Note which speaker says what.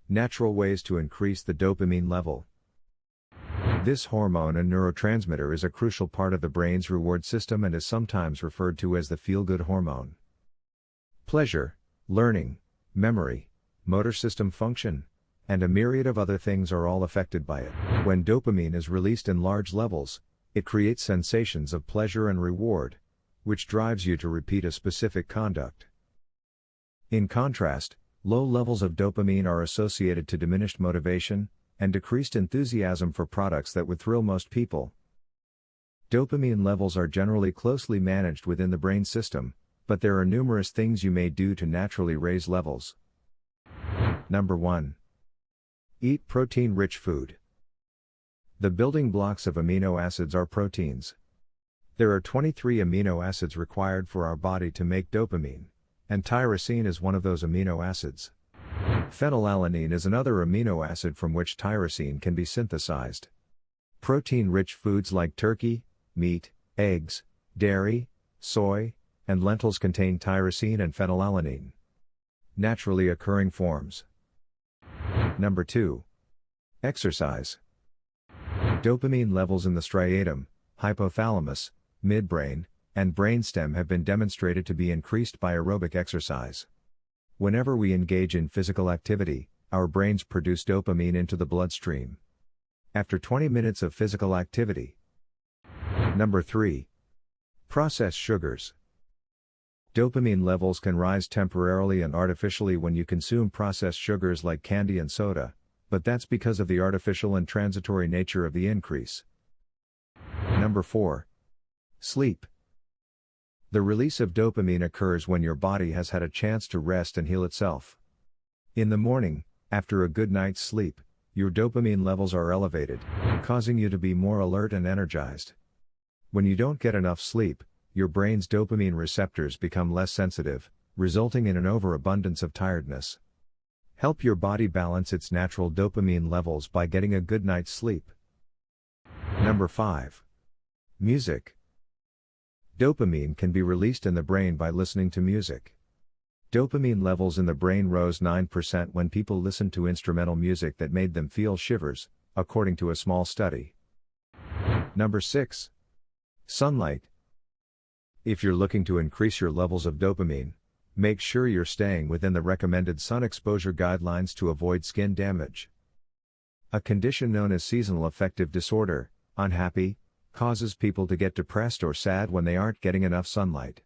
Speaker 1: Natural ways to increase the dopamine level. This hormone and neurotransmitter is a crucial part of the brain's reward system and is sometimes referred to as the feel-good hormone. Pleasure, learning, memory, motor system function, and a myriad of other things are all affected by it. When dopamine is released in large levels, it creates sensations of pleasure and reward, which drives you to repeat a specific conduct. In contrast, low levels of dopamine are associated to diminished motivation and decreased enthusiasm for products that would thrill most people. Dopamine levels are generally closely managed within the brain system, but there are numerous things you may do to naturally raise levels. Number 1. Eat protein-rich food. The building blocks of amino acids are proteins. There are 23 amino acids required for our body to make dopamine, and tyrosine is one of those amino acids. Phenylalanine is another amino acid from which tyrosine can be synthesized. Protein-rich foods like turkey, meat, eggs, dairy, soy, and lentils contain tyrosine and phenylalanine. Naturally occurring forms. Number 2. Exercise. Dopamine levels in the striatum, hypothalamus, midbrain, and brainstem have been demonstrated to be increased by aerobic exercise. Whenever we engage in physical activity, our brains produce dopamine into the bloodstream. After 20 minutes of physical activity. Number 3. Processed sugars. Dopamine levels can rise temporarily and artificially when you consume processed sugars like candy and soda, but that's because of the artificial and transitory nature of the increase. Number 4. Sleep. The release of dopamine occurs when your body has had a chance to rest and heal itself. In the morning, after a good night's sleep, your dopamine levels are elevated, causing you to be more alert and energized. When you don't get enough sleep, your brain's dopamine receptors become less sensitive, resulting in an overabundance of tiredness. Help your body balance its natural dopamine levels by getting a good night's sleep. Number 5. Music. Dopamine can be released in the brain by listening to music. Dopamine levels in the brain rose 9% when people listened to instrumental music that made them feel shivers, according to a small study. Number 6. Sunlight. If you're looking to increase your levels of dopamine, make sure you're staying within the recommended sun exposure guidelines to avoid skin damage. A condition known as seasonal affective disorder, unhappy, causes people to get depressed or sad when they aren't getting enough sunlight.